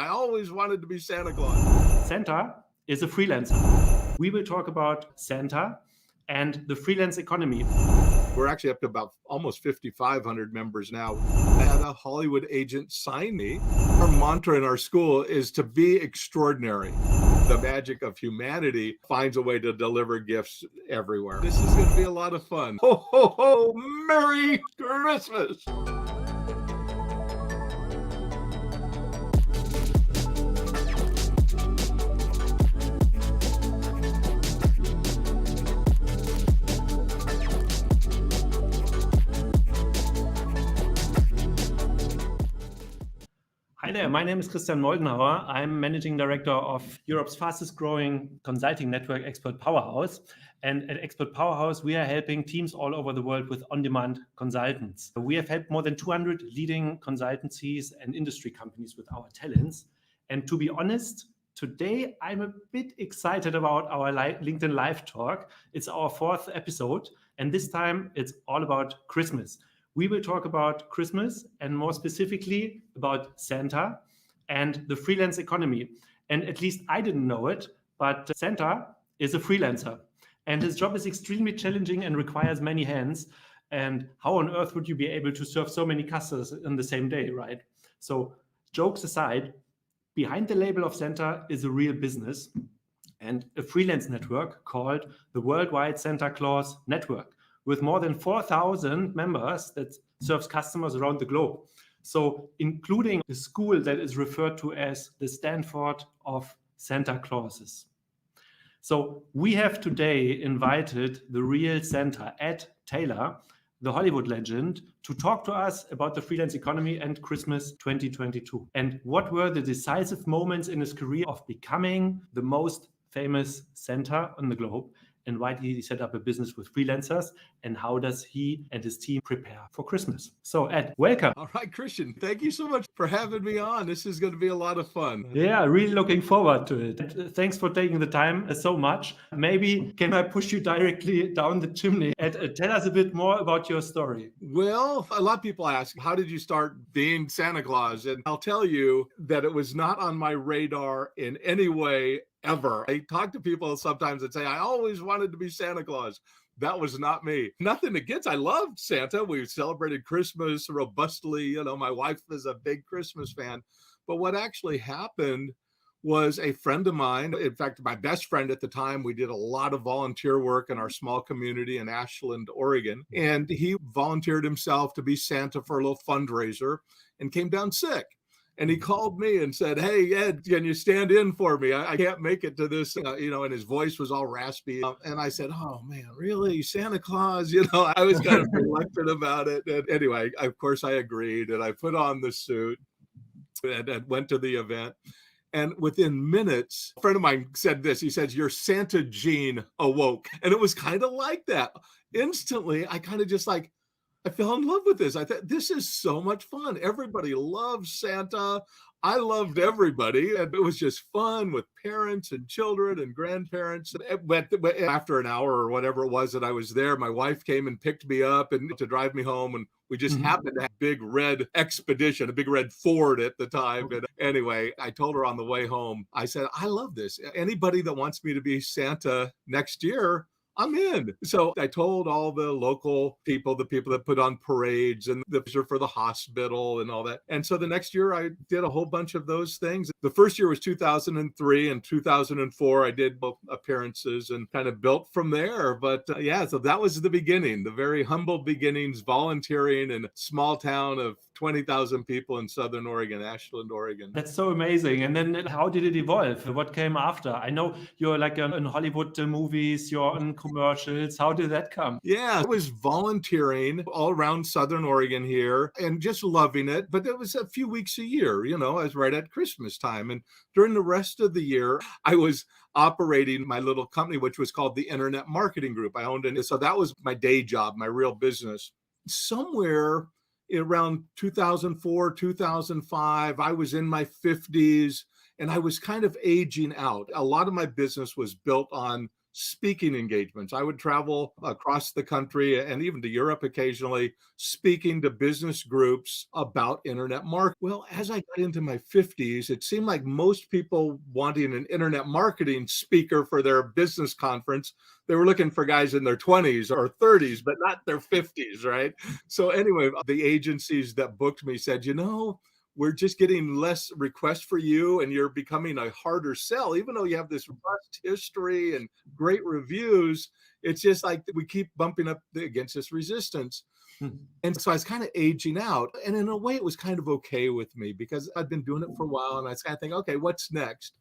I always wanted to be Santa Claus. Santa is a freelancer. We will talk about Santa and the freelance economy. We're actually up to about almost 5,500 members now. I had a Hollywood agent sign me. Our mantra in our school is to be extraordinary. The magic of humanity finds a way to deliver gifts everywhere. This is going to be a lot of fun. Ho, ho, ho! Merry Christmas! Hi there, my name is Christian Moldenhauer. I'm Managing Director of Europe's fastest growing consulting network, Expert Powerhouse. And at Expert Powerhouse, we are helping teams all over the world with on-demand consultants. We have helped more than 200 leading consultancies and industry companies with our talents. And to be honest, today I'm a bit excited about our LinkedIn Live talk. It's our 4th episode, and this time it's all about Christmas. We will talk about Christmas and more specifically about Santa and the freelance economy. And at least I didn't know it, but Santa is a freelancer and his job is extremely challenging and requires many hands. And how on earth would you be able to serve so many customers in the same day, right? So jokes aside, behind the label of Santa is a real business and a freelance network called the Worldwide Santa Claus Network, with more than 4,000 members that serves customers around the globe. So including the school that is referred to as the Stanford of Santa Clauses. So we have today invited the real Santa, Ed Taylor, the Hollywood legend, to talk to us about the freelance economy and Christmas 2022. And what were the decisive moments in his career of becoming the most famous Santa on the globe? And why did he set up a business with freelancers? And how does he and his team prepare for Christmas? So Ed, welcome. All right, Christian, thank you so much for having me on. This is going to be a lot of fun. Yeah, really looking forward to it. Thanks for taking the time so much. Maybe can I push you directly down the chimney? Ed, tell us a bit more about your story. Well, a lot of people ask, how did you start being Santa Claus? And I'll tell you that it was not on my radar in any way ever. I talk to people sometimes that say, I always wanted to be Santa Claus. That was not me. Nothing against. I loved Santa. We celebrated Christmas robustly. You know, my wife is a big Christmas fan. But what actually happened was a friend of mine, in fact, my best friend at the time, we did a lot of volunteer work in our small community in Ashland, Oregon. And he volunteered himself to be Santa for a little fundraiser and came down sick. And he called me and said, hey, Ed, can you stand in for me? I can't make it to this, and his voice was all raspy. And I said, oh, man, really? Santa Claus? I was kind of reluctant about it. And anyway, of course, I agreed. And I put on the suit and went to the event. And within minutes, a friend of mine said this. He says, your Santa gene awoke. And it was kind of like that. Instantly, I kind of just I fell in love with this. I thought, this is so much fun. Everybody loves Santa. I loved everybody. And it was just fun with parents and children and grandparents. But after an hour or whatever it was that I was there, my wife came and picked me up and to drive me home. And we just happened to have a big red Expedition, a big red Ford at the time. And anyway, I told her on the way home, I said, I love this. Anybody that wants me to be Santa next year, I'm in. So I told all the local people, the people that put on parades and the for the hospital and all that. And so the next year I did a whole bunch of those things. The first year was 2003 and 2004. I did both appearances and kind of built from there. But so that was the beginning, the very humble beginnings, volunteering in a small town of 20,000 people in Southern Oregon, Ashland, Oregon. That's so amazing. And then how did it evolve? What came after? I know you're like in Hollywood movies, you're in commercials. How did that come? Yeah, I was volunteering all around Southern Oregon here and just loving it. But it was a few weeks a year, I was right at Christmas time. And during the rest of the year, I was operating my little company, which was called the Internet Marketing Group. I owned it. So that was my day job, my real business. Somewhere around 2004, 2005, I was in my 50s and I was kind of aging out. A lot of my business was built on speaking engagements. I would travel across the country and even to Europe occasionally, speaking to business groups about internet marketing. Well, as I got into my 50s, it seemed like most people wanting an internet marketing speaker for their business conference, they were looking for guys in their 20s or 30s, but not their 50s, right? So anyway, the agencies that booked me said, we're just getting less requests for you and you're becoming a harder sell, even though you have this robust history and great reviews. It's just like we keep bumping up against this resistance. And so I was kind of aging out. And in a way, it was kind of okay with me because I'd been doing it for a while. And I was kind of thinking, okay, what's next?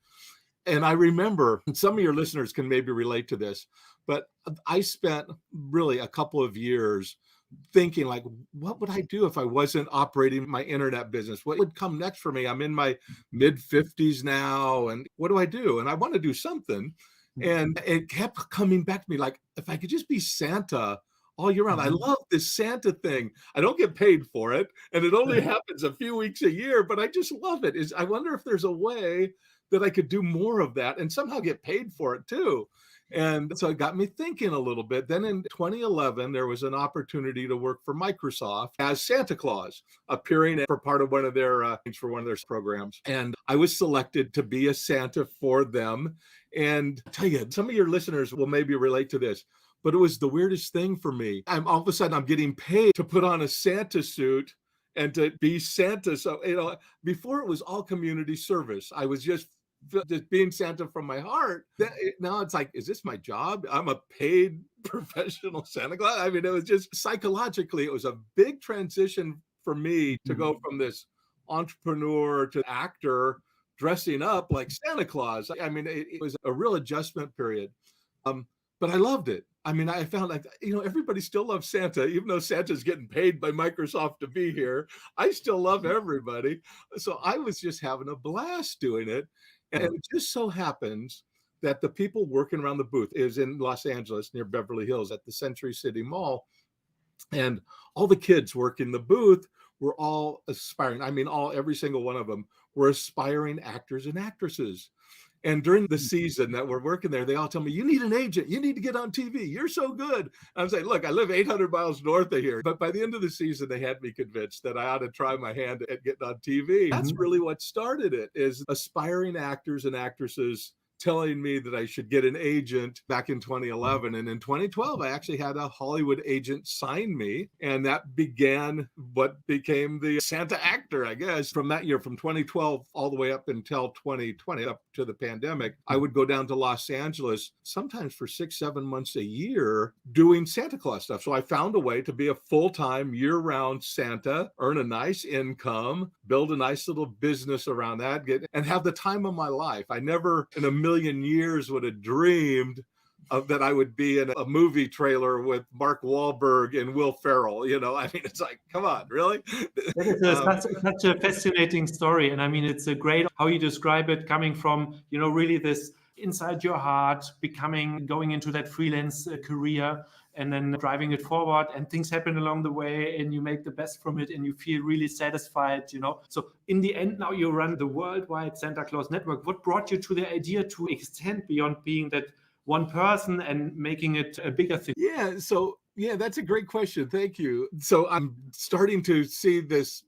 And I remember some of your listeners can maybe relate to this, but I spent really a couple of years thinking like, what would I do if I wasn't operating my internet business? What would come next for me? I'm in my mid 50s now. And what do I do? And I want to do something. And it kept coming back to me like, if I could just be Santa all year round. I love this Santa thing. I don't get paid for it. And it only happens a few weeks a year, but I just love it. I wonder if there's a way that I could do more of that and somehow get paid for it too. And so it got me thinking a little bit. Then in 2011, there was an opportunity to work for Microsoft as Santa Claus, appearing for part of one of their programs. And I was selected to be a Santa for them. And I tell you, some of your listeners will maybe relate to this, but it was the weirdest thing for me. All of a sudden I'm getting paid to put on a Santa suit and to be Santa. So, before it was all community service. I was just being Santa from my heart. Now it's like, is this my job? I'm a paid professional Santa Claus. I mean, it was just psychologically, it was a big transition for me to go from this entrepreneur to actor dressing up like Santa Claus. I mean, it was a real adjustment period. But I loved it. I mean, I found like, everybody still loves Santa, even though Santa's getting paid by Microsoft to be here. I still love everybody. So I was just having a blast doing it. And it just so happens that the people working around the booth is in Los Angeles near Beverly Hills at the Century City Mall. And all the kids working the booth were all aspiring. I mean, every single one of them were aspiring actors and actresses. And during the season that we're working there, they all tell me, you need an agent. You need to get on TV. You're so good. And I'm saying, look, I live 800 miles north of here. But by the end of the season, they had me convinced that I ought to try my hand at getting on TV. That's really what started it, is aspiring actors and actresses telling me that I should get an agent back in 2011. And in 2012, I actually had a Hollywood agent sign me. And that began what became the Santa actor, I guess. From that year, from 2012 all the way up until 2020, up to the pandemic, I would go down to Los Angeles sometimes for 6-7 months a year doing Santa Claus stuff. So I found a way to be a full-time year-round Santa, earn a nice income, build a nice little business around that, and have the time of my life. I never in a million years would have dreamed that I would be in a movie trailer with Mark Wahlberg and Will Ferrell. I mean, it's like, come on, really? That is such a fascinating story. And I mean, it's a great how you describe it, coming from, really this inside your heart, going into that freelance career and then driving it forward, and things happen along the way and you make the best from it and you feel really satisfied. So in the end, now you run the worldwide Santa Claus network. What brought you to the idea to extend beyond being that one person and making it a bigger thing? Yeah, that's a great question. Thank you. So I'm starting to see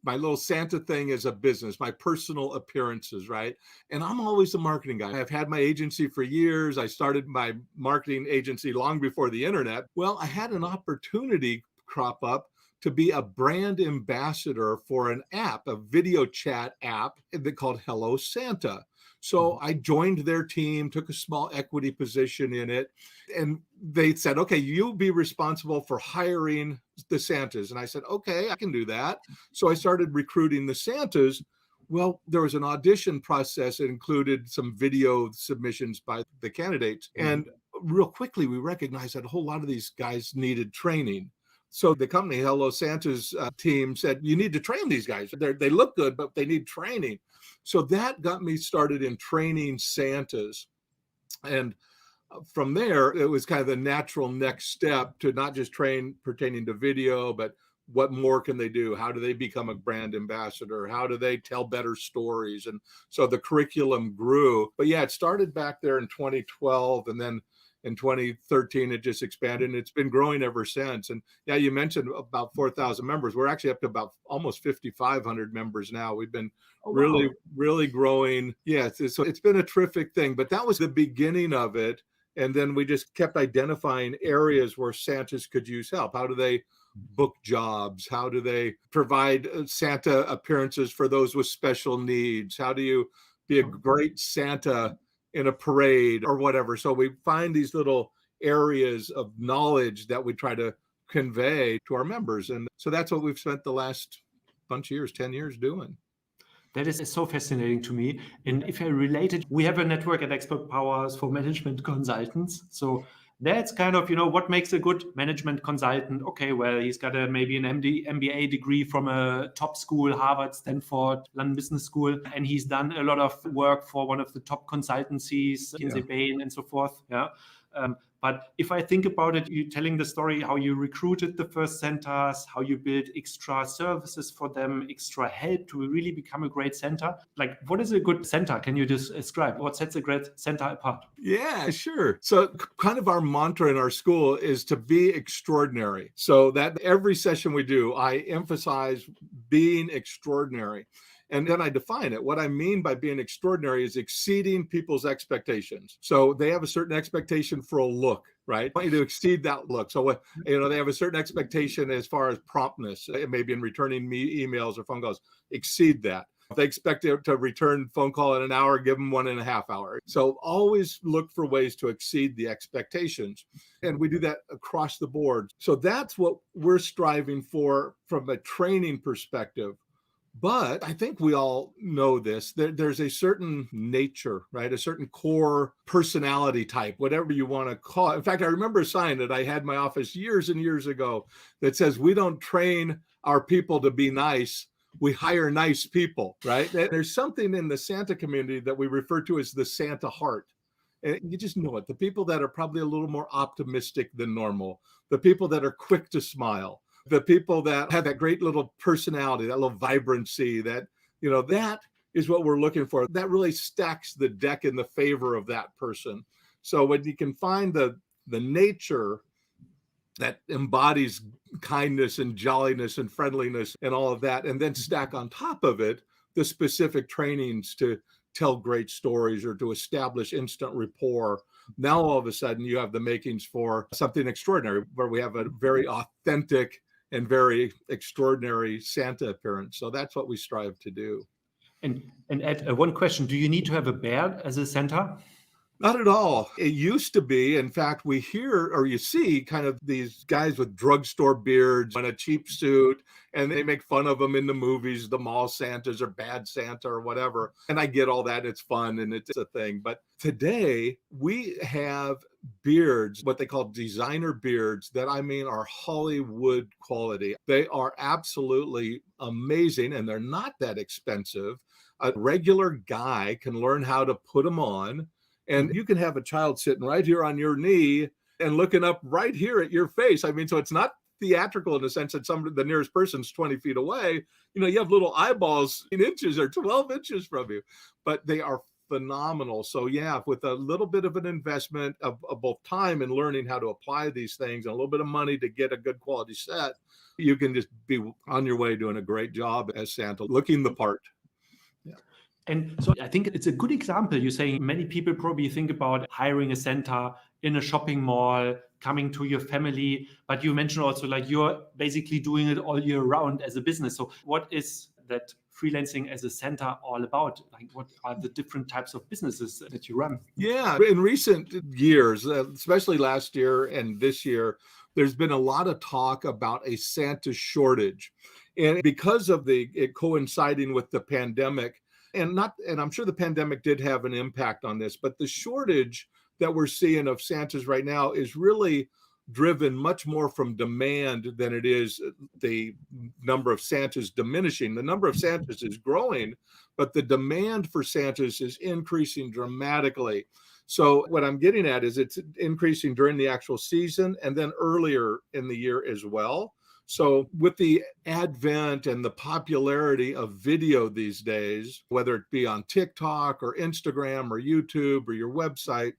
my little Santa thing as a business, my personal appearances, right? And I'm always a marketing guy. I've had my agency for years. I started my marketing agency long before the internet. Well, I had an opportunity crop up to be a brand ambassador for an app, a video chat app called Hello Santa. So I joined their team, took a small equity position in it, and they said, okay, you'll be responsible for hiring the Santas. And I said, okay, I can do that. So I started recruiting the Santas. Well, there was an audition process that included some video submissions by the candidates. And real quickly, we recognized that a whole lot of these guys needed training. So the company, Hello Santa's team said, you need to train these guys. They look good, but they need training. So that got me started in training Santas. And from there, it was kind of the natural next step to not just train pertaining to video, but what more can they do? How do they become a brand ambassador? How do they tell better stories? And so the curriculum grew. But yeah, it started back there in 2012. And then In 2013, it just expanded, and it's been growing ever since. And yeah, you mentioned about 4,000 members. We're actually up to about almost 5,500 members now. We've been Oh, really, wow. really growing. Yeah, so it's been a terrific thing, but that was the beginning of it. And then we just kept identifying areas where Santas could use help. How do they book jobs? How do they provide Santa appearances for those with special needs? How do you be a great Santa in a parade or whatever? So we find these little areas of knowledge that we try to convey to our members. And so that's what we've spent the last bunch of years, 10 years doing. That is so fascinating to me. And if I relate it, we have a network at Expert Powers for management consultants. So that's kind of, what makes a good management consultant? Okay, well, he's got maybe an MBA degree from a top school, Harvard, Stanford, London Business School, and he's done a lot of work for one of the top consultancies, Kinsey Bain, and so forth. Yeah. But if I think about it, you telling the story how you recruited the first centers, how you built extra services for them, extra help to really become a great center. Like, what is a good center? Can you just describe what sets a great center apart? Yeah, sure. So kind of our mantra in our school is to be extraordinary. So that every session we do, I emphasize being extraordinary. And then I define it. What I mean by being extraordinary is exceeding people's expectations. So they have a certain expectation for a look, right? I want you to exceed that look. So they have a certain expectation as far as promptness, maybe in returning me emails or phone calls. Exceed that. If they expect to return phone call in an hour, give them 1.5 hours. So always look for ways to exceed the expectations. And we do that across the board. So that's what we're striving for from a training perspective. But I think we all know this. There's a certain nature, right? A certain core personality type, whatever you want to call it. In fact, I remember a sign that I had in my office years and years ago that says, we don't train our people to be nice. We hire nice people, right? There's something in the Santa community that we refer to as the Santa heart. And you just know it. The people that are probably a little more optimistic than normal, the people that are quick to smile, the people that have that great little personality, that little vibrancy, that is what we're looking for. That really stacks the deck in the favor of that person. So when you can find the nature that embodies kindness and jolliness and friendliness and all of that, and then stack on top of it the specific trainings to tell great stories or to establish instant rapport, now all of a sudden you have the makings for something extraordinary, where we have a very authentic and very extraordinary Santa appearance. So that's what we strive to do. And Ed, one question: do you need to have a beard as a Santa? Not at all. It used to be. In fact, we hear or you see kind of these guys with drugstore beards and a cheap suit, and they make fun of them in the movies, the mall Santas or bad Santa or whatever. And I get all that. It's fun and it's a thing. But today we have beards, what they call designer beards, that are Hollywood quality. They are absolutely amazing, and they're not that expensive. A regular guy can learn how to put them on. And you can have a child sitting right here on your knee and looking up right here at your face. So it's not theatrical in the sense that the nearest person's 20 feet away. You have little eyeballs in inches or 12 inches from you, but they are phenomenal. So yeah, with a little bit of an investment of both time and learning how to apply these things and a little bit of money to get a good quality set, you can just be on your way doing a great job as Santa, looking the part. And so I think it's a good example. You're saying many people probably think about hiring a Santa in a shopping mall, coming to your family, but you mentioned also like you're basically doing it all year round as a business. So what is that freelancing as a Santa all about? Like, what are the different types of businesses that you run? Yeah, in recent years, especially last year and this year, there's been a lot of talk about a Santa shortage. And because of it coinciding with the pandemic, and I'm sure the pandemic did have an impact on this, but the shortage that we're seeing of Santas right now is really driven much more from demand than it is the number of Santas diminishing. The number of Santas is growing, but the demand for Santas is increasing dramatically. So what I'm getting at is it's increasing during the actual season and then earlier in the year as well. So with the advent and the popularity of video these days, whether it be on TikTok or Instagram or YouTube or your website,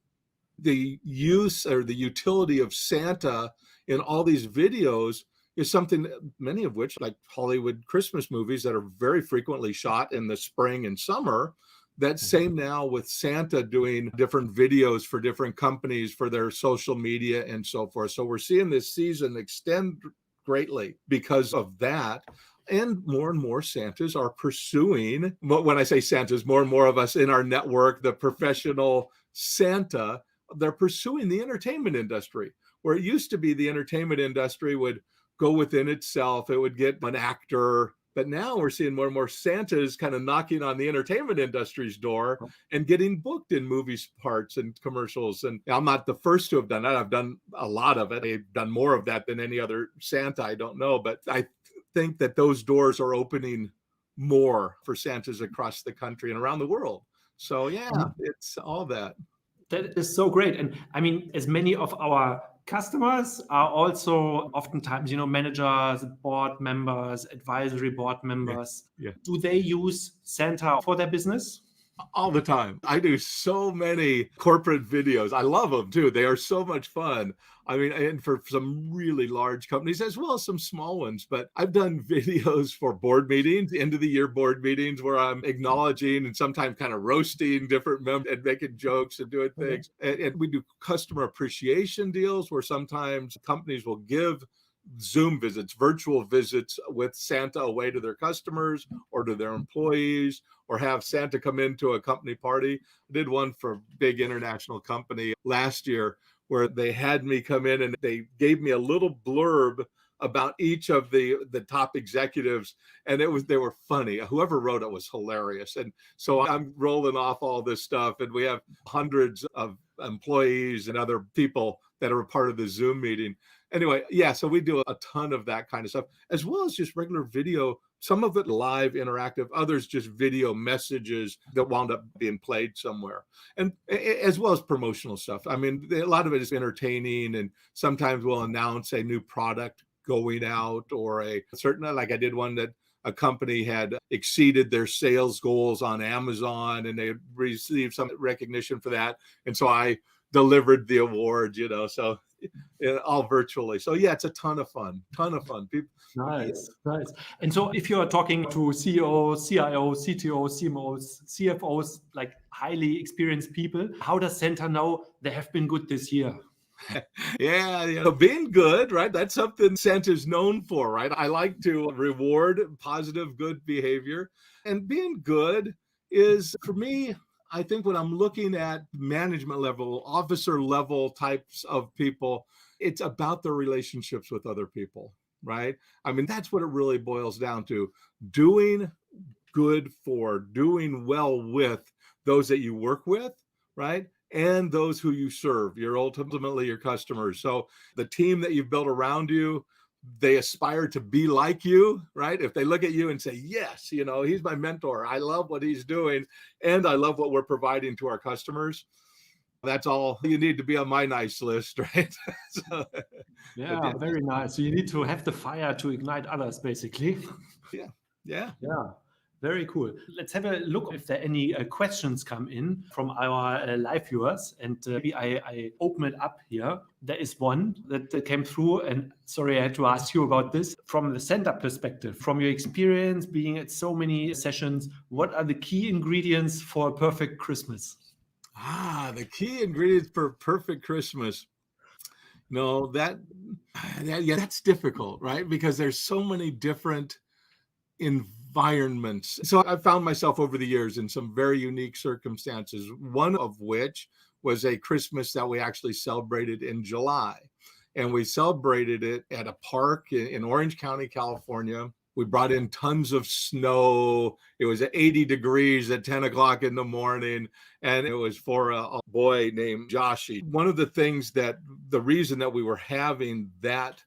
the use or the utility of Santa in all these videos is something that many of which, like Hollywood Christmas movies that are very frequently shot in the spring and summer, that same now with Santa doing different videos for different companies for their social media and so forth. So we're seeing this season extend greatly because of that. And more Santas are pursuing, when I say Santas, more and more of us in our network, the professional Santa, they're pursuing the entertainment industry, where it used to be the entertainment industry would go within itself, it would get an actor. But now we're seeing more and more Santas kind of knocking on the entertainment industry's door and getting booked in movies parts and commercials. And I'm not the first to have done that. I've done a lot of it. I've done more of that than any other Santa. I don't know. But I think that those doors are opening more for Santas across the country and around the world. So yeah, it's all that. That is so great. And I mean, as many of our customers are also oftentimes, managers, board members, advisory board members. Yeah. Do they use Santa for their business? All the time. I do so many corporate videos. I love them too. They are so much fun. I mean, and for some really large companies as well as some small ones, but I've done videos for board meetings, end of the year board meetings, where I'm acknowledging and sometimes kind of roasting different members and making jokes and doing things. And we do customer appreciation deals where sometimes companies will give Zoom visits, virtual visits with Santa away to their customers or to their employees, or have Santa come into a company party. I did one for a big international company last year where they had me come in and they gave me a little blurb about each of the top executives, and they were funny. Whoever wrote it was hilarious. And so I'm rolling off all this stuff, and we have hundreds of employees and other people that are a part of the Zoom meeting. Anyway, yeah, so we do a ton of that kind of stuff, as well as just regular video, some of it live, interactive, others just video messages that wound up being played somewhere, and as well as promotional stuff. I mean, a lot of it is entertaining, and sometimes we'll announce a new product going out or a certain, like I did one that a company had exceeded their sales goals on Amazon and they received some recognition for that. And so I delivered the award, so all virtually. So yeah, it's a ton of fun. People, nice. And so if you're talking to CEOs, CIOs, CTOs, CMOs, CFOs, like highly experienced people, how does Santa know they have been good this year? Yeah, being good, right? That's something Santa's known for, right? I like to reward positive, good behavior. And being good is, for me, I think when I'm looking at management level, officer level types of people, it's about their relationships with other people, right? I mean, that's what it really boils down to. Doing good for, doing well with those that you work with, right? And those who you serve. You're ultimately your customers. So the team that you've built around you, they aspire to be like you, right? If they look at you and say, yes, he's my mentor, I love what he's doing, and I love what we're providing to our customers, that's all you need to be on my nice list, right? So, yeah, very nice. So you need to have the fire to ignite others, basically. Yeah. Very cool. Let's have a look if there are any questions come in from our live viewers. And maybe I open it up here. There is one that came through. And sorry, I had to ask you about this. From the Santa perspective, from your experience being at so many sessions, what are the key ingredients for a perfect Christmas? The key ingredients for a perfect Christmas. No, that's difficult, right? Because there's so many different environments. So I found myself over the years in some very unique circumstances, one of which was a Christmas that we actually celebrated in July. And we celebrated it at a park in Orange County, California. We brought in tons of snow. It was 80 degrees at 10 o'clock in the morning. And it was for a boy named Joshi. One of the things the reason that we were having that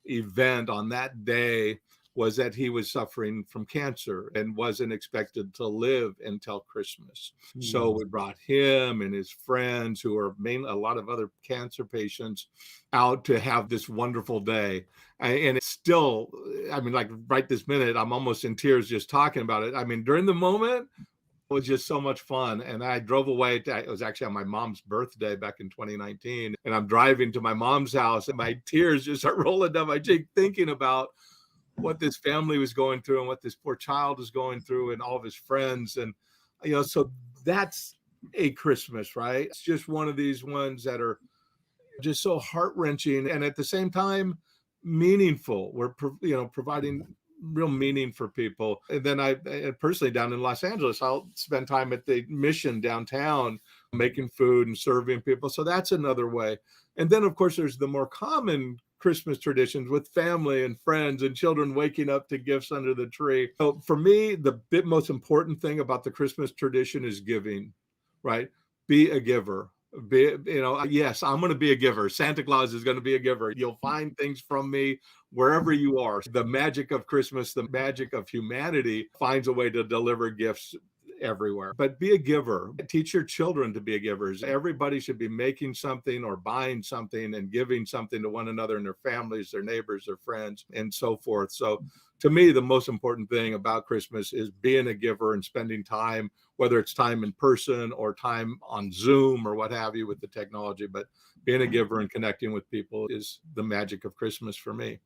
event on that day was that he was suffering from cancer and wasn't expected to live until Christmas. So we brought him and his friends, who are a lot of other cancer patients, out to have this wonderful day. And it's still, I mean, like right this minute, I'm almost in tears just talking about it. I mean, during the moment, It was just so much fun. And I drove away it was actually on my mom's birthday back in 2019. And I'm driving to my mom's house and my tears just start rolling down my cheek thinking about what this family was going through and what this poor child was going through and all of his friends. And, so that's a Christmas, right? It's just one of these ones that are just so heart-wrenching and at the same time meaningful. We're providing real meaning for people. And then I personally down in Los Angeles, I'll spend time at the mission downtown making food and serving people. So that's another way. And then of course there's the more common Christmas traditions with family and friends and children waking up to gifts under the tree. So for me, the most important thing about the Christmas tradition is giving, right? Be a giver. Yes, I'm going to be a giver. Santa Claus is going to be a giver. You'll find things from me wherever you are. The magic of Christmas, the magic of humanity finds a way to deliver gifts everywhere. But be a giver. Teach your children to be givers. Everybody should be making something or buying something and giving something to one another and their families, their neighbors, their friends, and so forth. So to me, the most important thing about Christmas is being a giver and spending time, whether it's time in person or time on Zoom or what have you with the technology. But being a giver and connecting with people is the magic of Christmas for me.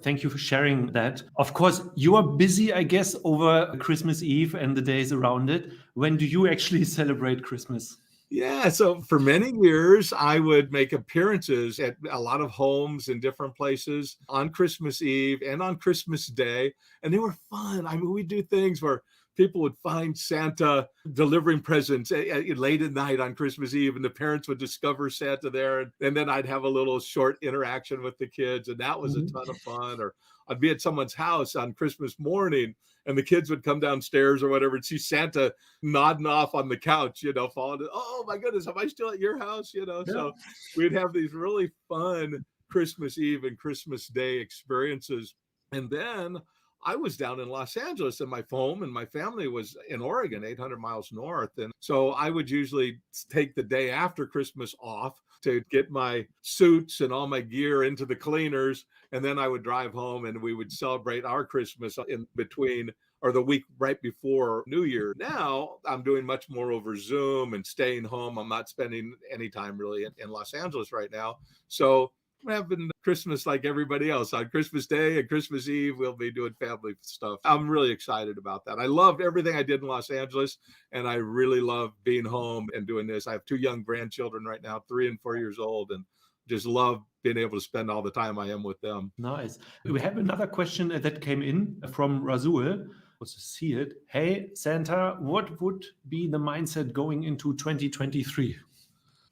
Thank you for sharing that. Of course, you are busy, I guess, over Christmas Eve and the days around it. When do you actually celebrate Christmas? Yeah, so for many years, I would make appearances at a lot of homes in different places on Christmas Eve and on Christmas Day, and they were fun. I mean, we do things where people would find Santa delivering presents late at night on Christmas Eve, and the parents would discover Santa there, and then I'd have a little short interaction with the kids, and that was a ton of fun. Or I'd be at someone's house on Christmas morning, and the kids would come downstairs or whatever and see Santa nodding off on the couch, falling. Oh my goodness, am I still at your house? Yeah. So we'd have these really fun Christmas Eve and Christmas Day experiences. And then I was down in Los Angeles and my home and my family was in Oregon, 800 miles north. And so I would usually take the day after Christmas off to get my suits and all my gear into the cleaners. And then I would drive home and we would celebrate our Christmas in between or the week right before New Year. Now I'm doing much more over Zoom and staying home. I'm not spending any time really in Los Angeles right now. So we're having Christmas like everybody else. On Christmas Day and Christmas Eve, we'll be doing family stuff. I'm really excited about that. I loved everything I did in Los Angeles, and I really love being home and doing this. I have 2 young grandchildren right now, 3 and 4 years old, and just love being able to spend all the time I am with them. Nice. We have another question that came in from Razul. Also see it. Hey, Santa, what would be the mindset going into 2023?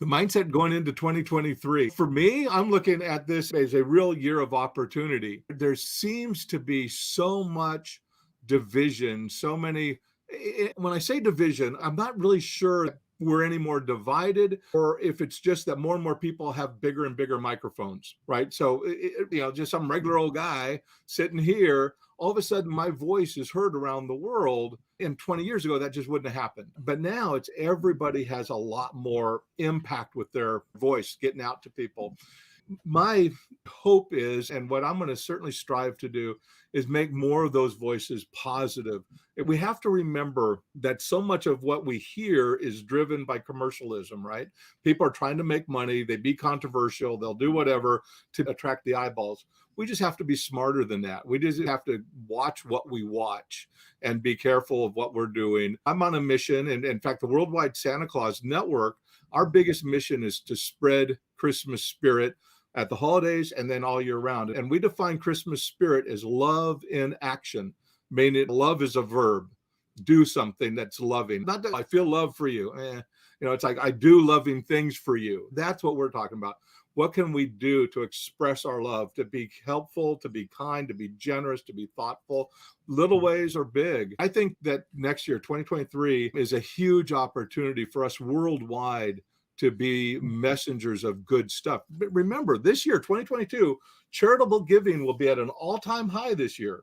The mindset going into 2023. For me, I'm looking at this as a real year of opportunity. There seems to be so much division, so many. When I say division, I'm not really sure we're any more divided or if it's just that more and more people have bigger and bigger microphones, right? So, just some regular old guy sitting here, all of a sudden my voice is heard around the world. And 20 years ago, that just wouldn't have happened. But now it's everybody has a lot more impact with their voice getting out to people. My hope is, and what I'm going to certainly strive to do, is make more of those voices positive. We have to remember that so much of what we hear is driven by commercialism, right? People are trying to make money. They be controversial. They'll do whatever to attract the eyeballs. We just have to be smarter than that. We just have to watch what we watch and be careful of what we're doing. I'm on a mission. And in fact, the Worldwide Santa Claus Network, our biggest mission is to spread Christmas spirit at the holidays and then all year round. And we define Christmas spirit as love in action, meaning love is a verb. Do something that's loving. Not that I feel love for you. It's like I do loving things for you. That's what we're talking about. What can we do to express our love, to be helpful, to be kind, to be generous, to be thoughtful, little ways or big? I think that next year, 2023, is a huge opportunity for us worldwide to be messengers of good stuff. But remember, this year, 2022, charitable giving will be at an all-time high this year.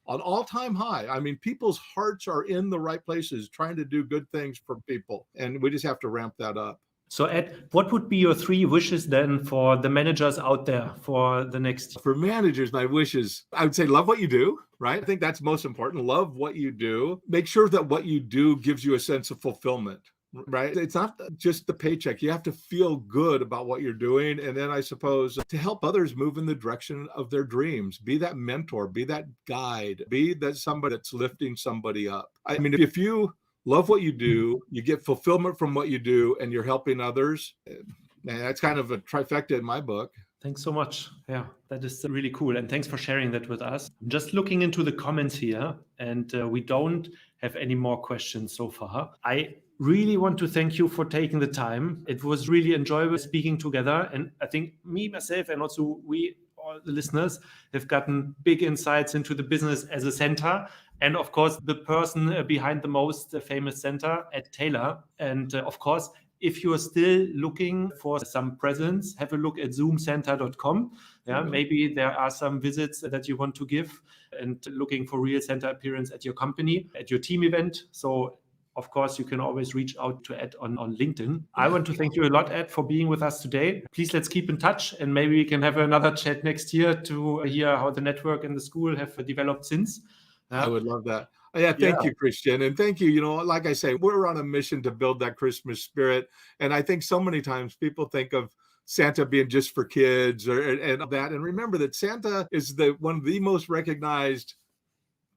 An all-time high. I mean, people's hearts are in the right places trying to do good things for people. And we just have to ramp that up. So Ed, what would be your 3 wishes then for the managers out there for the next? For managers, my wishes, I would say love what you do, right? I think that's most important. Love what you do. Make sure that what you do gives you a sense of fulfillment, right? It's not just the paycheck. You have to feel good about what you're doing. And then I suppose to help others move in the direction of their dreams, be that mentor, be that guide, be that somebody that's lifting somebody up. I mean, if you love what you do, you get fulfillment from what you do, and you're helping others, man, that's kind of a trifecta in my book. Thanks so much. Yeah, that is really cool. And thanks for sharing that with us. I'm just looking into the comments here, and we don't have any more questions so far. I really want to thank you for taking the time. It was really enjoyable speaking together. And I think me, myself, and also all the listeners have gotten big insights into the business as a center. And of course, the person behind the most famous center, Ed Taylor. And of course, if you are still looking for some presence, have a look at zoomcenter.com. Yeah, maybe there are some visits that you want to give and looking for real center appearance at your company, at your team event. So of course, you can always reach out to Ed on LinkedIn. I want to thank you a lot, Ed, for being with us today. Please let's keep in touch, and maybe we can have another chat next year to hear how the network and the school have developed since. I would love that. Yeah, thank you, Christian. And thank you. You know, like I say, we're on a mission to build that Christmas spirit. And I think so many times people think of Santa being just for kids and that. And remember that Santa is one of the most recognized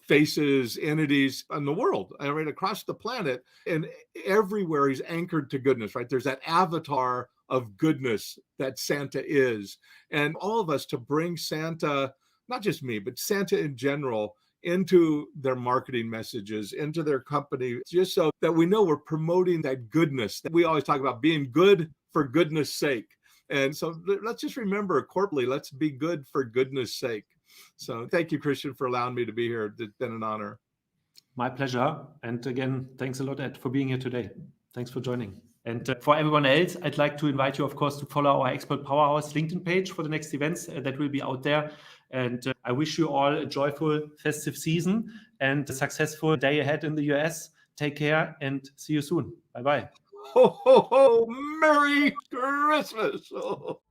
faces, entities in the world, right across the planet, and everywhere he's anchored to goodness, right? There's that avatar of goodness that Santa is. And all of us to bring Santa, not just me, but Santa in general, into their marketing messages, into their company, just so that we know we're promoting that goodness that we always talk about, being good for goodness sake. And so let's just remember corporately, let's be good for goodness sake. So thank you, Christian, for allowing me to be here. It's been an honor. My pleasure. And again, thanks a lot, Ed, for being here today. Thanks for joining. And for everyone else, I'd like to invite you, of course, to follow our Expert Powerhouse LinkedIn page for the next events that will be out there. And I wish you all a joyful festive season and a successful day ahead in the US. Take care and see you soon. Bye-bye. Ho, ho, ho. Merry Christmas. Oh.